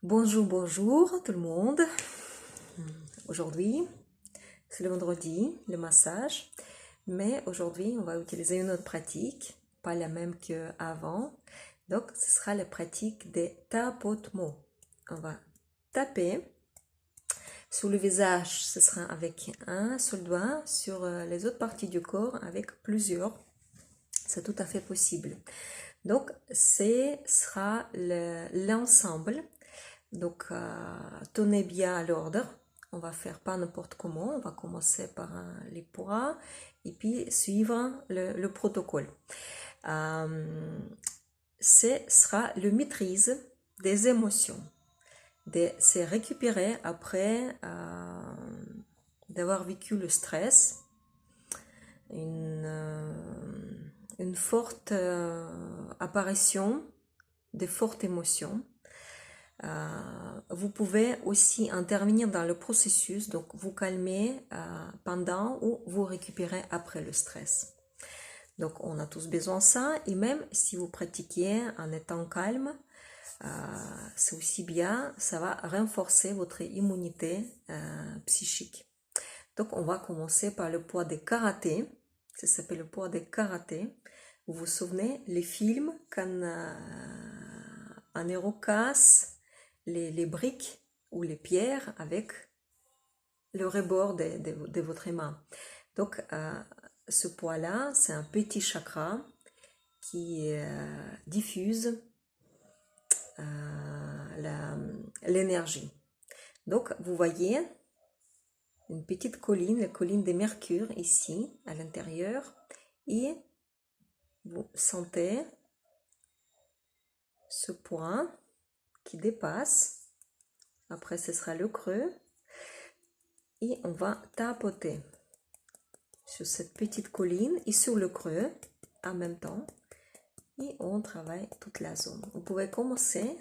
Bonjour, bonjour tout le monde. Aujourd'hui, c'est le vendredi, le massage. Mais aujourd'hui, on va utiliser une autre pratique, pas la même qu'avant. Donc, ce sera la pratique des tapotements. On va taper sur le visage, ce sera avec un seul doigt, sur les autres parties du corps avec plusieurs. C'est tout à fait possible. Donc, ce sera l'ensemble. Donc, tenez bien à l'ordre. On va faire pas n'importe comment. On va commencer par les poids et puis suivre le protocole. Ce sera le maîtrise des émotions. C'est récupérer après d'avoir vécu le stress, une forte apparition de fortes émotions. Vous pouvez aussi intervenir dans le processus, donc vous calmer pendant ou vous récupérer après le stress. Donc on a tous besoin de ça, et même si vous pratiquez en étant calme, c'est aussi bien, ça va renforcer votre immunité psychique. Donc on va commencer par le poids des karaté, ça s'appelle le poids des karaté. Vous vous souvenez, les films, quand un héros casse les briques ou les pierres avec le rebord de votre main. Donc, ce poids-là, c'est un petit chakra qui diffuse l'énergie. Donc, vous voyez une petite colline, la colline de Mercure ici, à l'intérieur, et vous sentez ce point qui dépasse. Après, ce sera le creux. Et on va tapoter sur cette petite colline et sur le creux en même temps. Et on travaille toute la zone. Vous pouvez commencer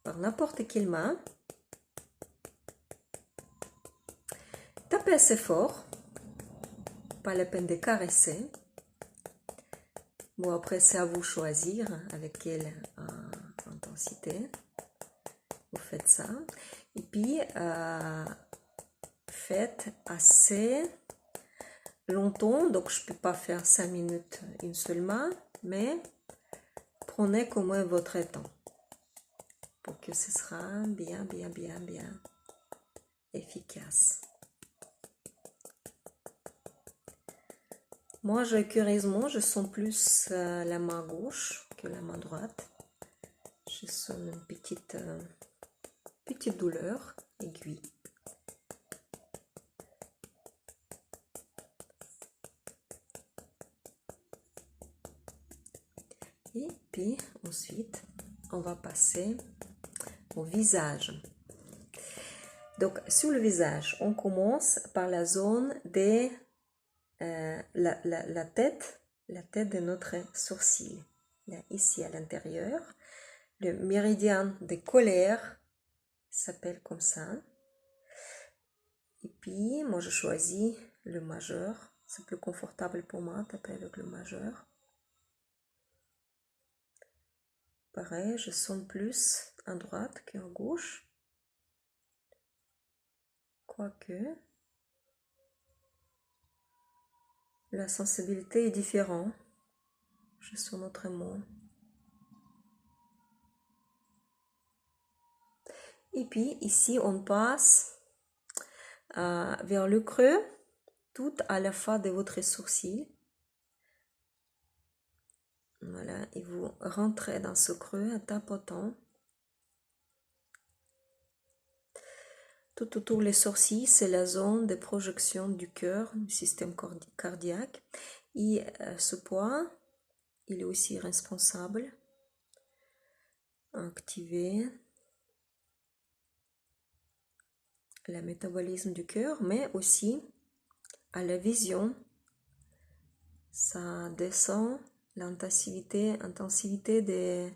par n'importe quelle main. Tapez assez fort. Pas la peine de caresser. Bon, après, c'est à vous de choisir avec quelle intensité vous faites ça. Et puis, faites assez longtemps. Donc, je ne peux pas faire 5 minutes une seule main, mais prenez comme même votre temps pour que ce sera bien efficace. Moi, curieusement, je sens plus la main gauche que la main droite. Je sens une petite douleur aiguë. Et puis ensuite, on va passer au visage. Donc, sur le visage, on commence par la zone des la tête de notre sourcil. Là, ici à l'intérieur, le méridien de colère s'appelle comme ça. Et puis, moi, je choisis le majeur. C'est plus confortable pour moi, taper avec le majeur. Pareil, je sens plus à droite qu'à gauche. Quoique, la sensibilité est différente. Je sens autrement. Et puis, ici, on passe vers le creux, tout à la fin de votre sourcil. Voilà, et vous rentrez dans ce creux en tapotant. Tout autour des sourcils, c'est la zone de projection du cœur, du système cardiaque. Et ce point, il est aussi responsable d'activer le métabolisme du cœur, mais aussi à la vision. Ça descend l'intensivité des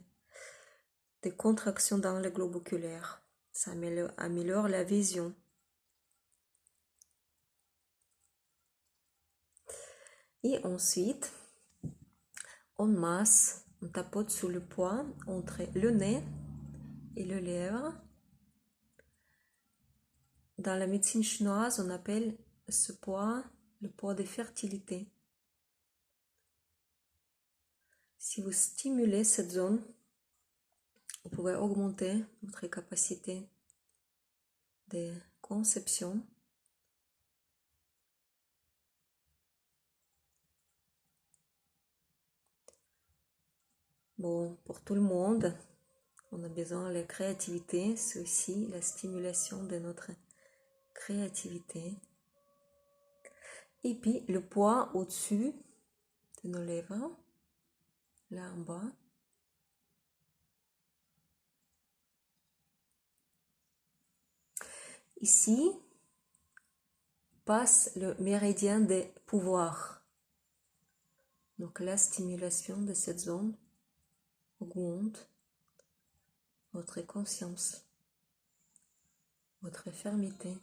contractions dans le globe oculaire. Ça améliore la vision. Et ensuite, on masse, on tapote sur le poids entre le nez et le lèvre. dans la médecine chinoise, on appelle ce poids le poids de fertilité. Si vous stimulez cette zone, vous pouvez augmenter votre capacité de conception. Bon, pour tout le monde, on a besoin de la créativité, c'est aussi la stimulation de notre créativité. Et puis le poids au-dessus de nos lèvres, là en bas. Ici passe le méridien des pouvoirs. Donc la stimulation de cette zone augmente votre conscience, votre fermeté.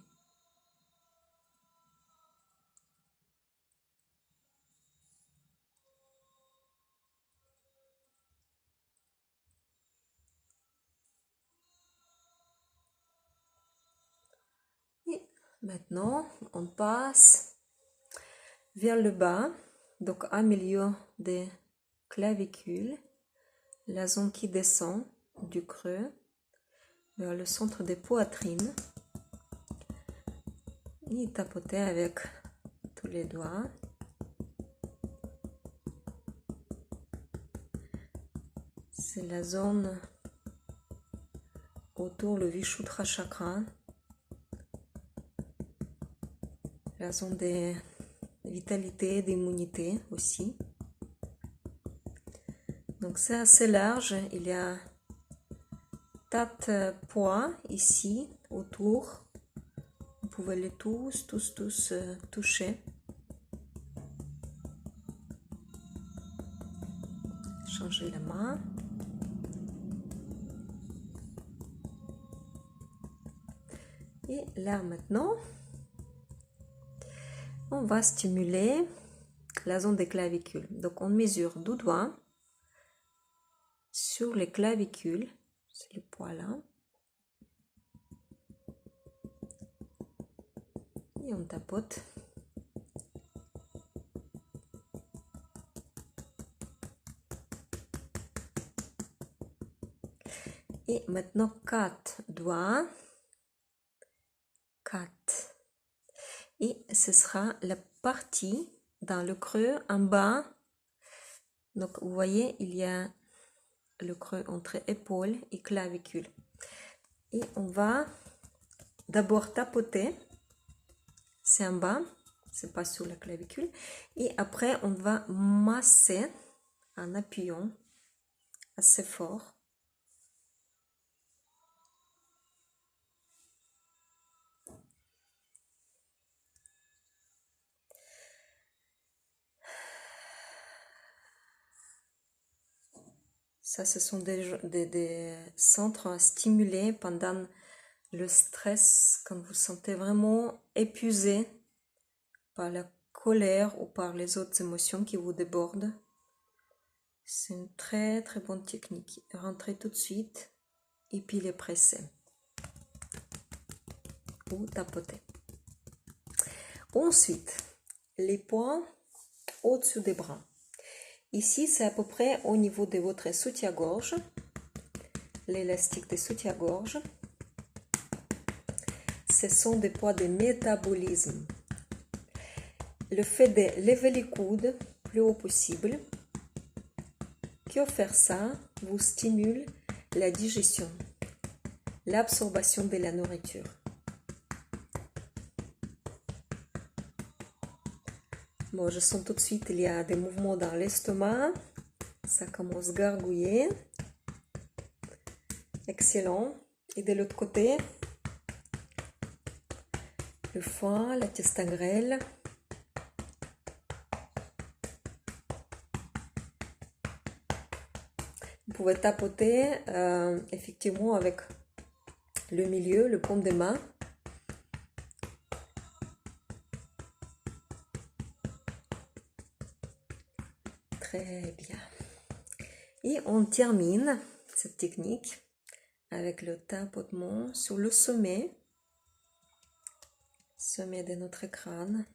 Et maintenant, on passe vers le bas, donc à milieu des clavicules, la zone qui descend du creux vers le centre des poitrines. Et tapoter avec tous les doigts. C'est la zone autour le Vishuddha chakra, la zone de vitalité, d'immunité aussi. Donc c'est assez large, il y a 4 points ici autour. Vous pouvez les tous toucher. Changer la main. Et là maintenant, on va stimuler la zone des clavicules. Donc on mesure du doigt sur les clavicules, c'est le poids là. Et on tapote. Et maintenant 4 doigts. 4. Et ce sera la partie dans le creux en bas. Donc vous voyez, il y a le creux entre épaule et clavicule. Et on va d'abord tapoter. C'est en bas, c'est pas sur la clavicule. Et après, on va masser en appuyant assez fort. Ça, ce sont des centres stimulés pendant le stress, quand vous sentez vraiment épuisé par la colère ou par les autres émotions qui vous débordent. C'est une très très bonne technique. Rentrez tout de suite et puis les presser ou tapoter. Ensuite, les poings au-dessus des bras. Ici, c'est à peu près au niveau de votre soutien-gorge, l'élastique de soutien-gorge. Ce sont des poids de métabolisme. Le fait de lever les coudes plus haut possible, que faire ça vous stimule la digestion, l'absorption de la nourriture. Bon, je sens tout de suite qu'il y a des mouvements dans l'estomac. Ça commence à gargouiller. Excellent. Et de l'autre côté, le foie, la testa grêle. Vous pouvez tapoter effectivement avec le milieu, le paume de main. Très bien. Et on termine cette technique avec le tapotement sur le sommet sommet de notre crâne.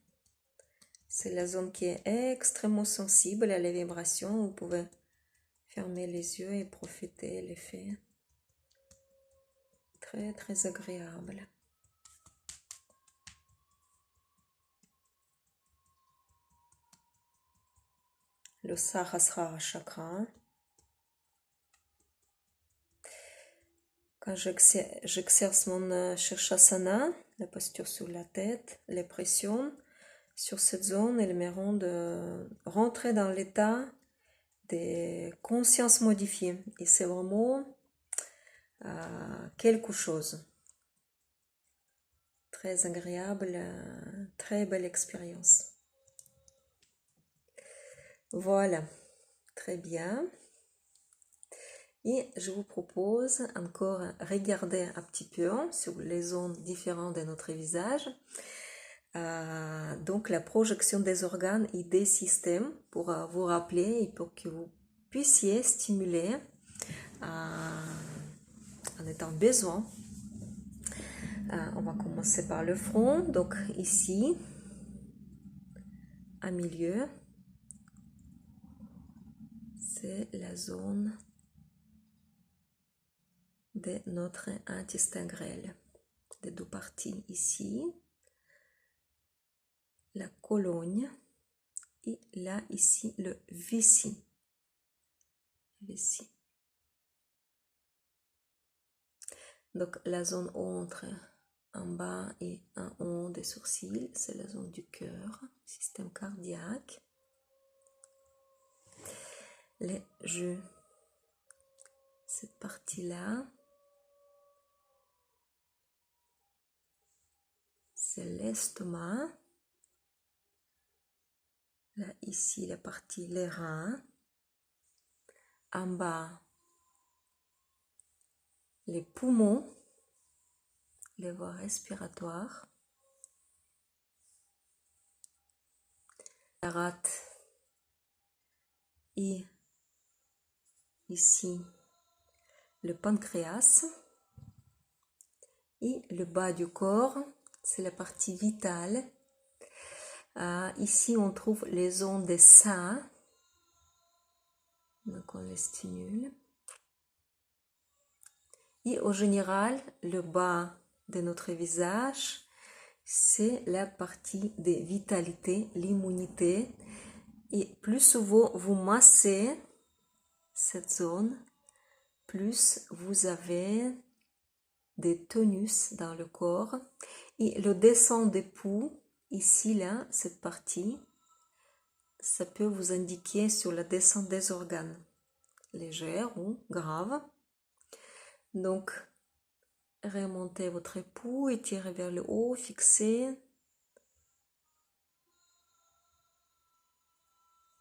C'est la zone qui est extrêmement sensible à les vibrations. Vous pouvez fermer les yeux et profiter de l'effet. Très très agréable. Le Sahasrara chakra. Quand j'exerce mon Shirshasana, la posture sur la tête, les pressions sur cette zone, elles me rendent rentrer dans l'état de conscience modifiée. Et c'est vraiment quelque chose. Très agréable, très belle expérience. Voilà, très bien. Et je vous propose encore regarder un petit peu sur les zones différentes de notre visage. Donc la projection des organes et des systèmes pour vous rappeler et pour que vous puissiez stimuler en étant besoin. On va commencer par le front. Donc ici, à milieu, c'est la zone de notre intestin grêle. Les deux parties ici, la colonne et là ici le vessie. Donc la zone entre en bas et en haut des sourcils, c'est la zone du cœur, système cardiaque. Les joues, cette partie-là, c'est l'estomac. Là, ici, la partie les reins. En bas, les poumons, les voies respiratoires. La rate. Et ici, le pancréas. Et le bas du corps, c'est la partie vitale. Ici, on trouve les zones des seins. Donc, on les stimule. Et au général, le bas de notre visage, c'est la partie de vitalité, l'immunité. Et plus souvent vous massez cette zone, plus vous avez des tonus dans le corps. Et le descend des poux, ici, là, cette partie, ça peut vous indiquer sur la descente des organes, légère ou grave. Donc, remontez votre épaule, étirez vers le haut, fixez.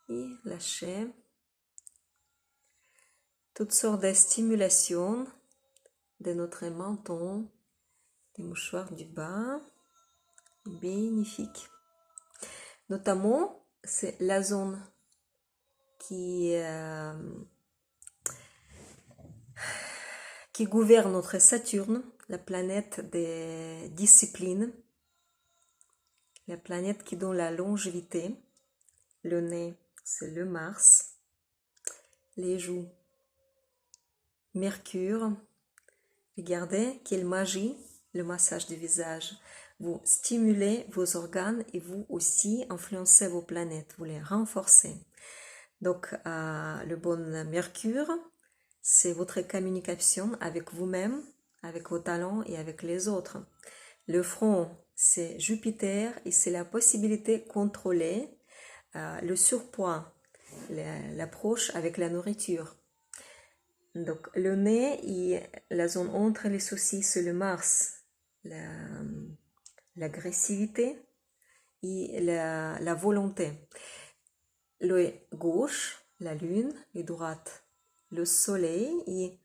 Et lâchez. Toutes sortes de stimulations de notre menton, des mouchoirs du bas. Bénéfique. Notamment, c'est la zone qui gouverne notre Saturne, la planète des disciplines, la planète qui donne la longévité. Le nez, c'est le Mars. Les joues, Mercure. Regardez quelle magie, le massage du visage. Vous stimulez vos organes et vous aussi influencez vos planètes, vous les renforcez. Donc, le bon Mercure, c'est votre communication avec vous-même, avec vos talents et avec les autres. Le front, c'est Jupiter et c'est la possibilité de contrôler le surpoids, l'approche avec la nourriture. Donc, le nez et la zone entre les sourcils, c'est le Mars, l'agressivité et la volonté. L'œil gauche, la lune, et droite, le soleil, et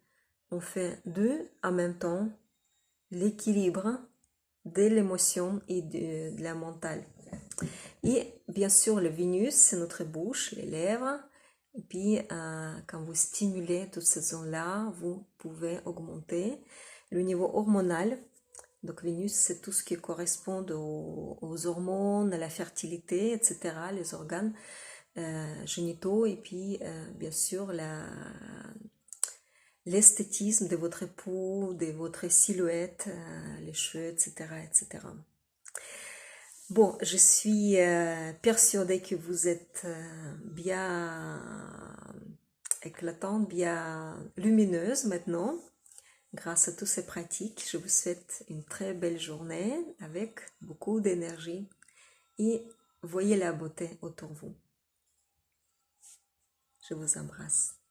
on fait deux en même temps, l'équilibre de l'émotion et de la mentale. Et bien sûr, le Vénus, c'est notre bouche, les lèvres. Et puis, quand vous stimulez toutes ces zones-là, vous pouvez augmenter le niveau hormonal Donc Vénus, c'est tout ce qui correspond aux hormones, à la fertilité, etc., les organes génitaux, et puis bien sûr l'esthétisme de votre peau, de votre silhouette, les cheveux, etc., etc. Bon, je suis persuadée que vous êtes bien éclatante, bien lumineuse maintenant. Grâce à toutes ces pratiques, je vous souhaite une très belle journée avec beaucoup d'énergie et voyez la beauté autour de vous. Je vous embrasse.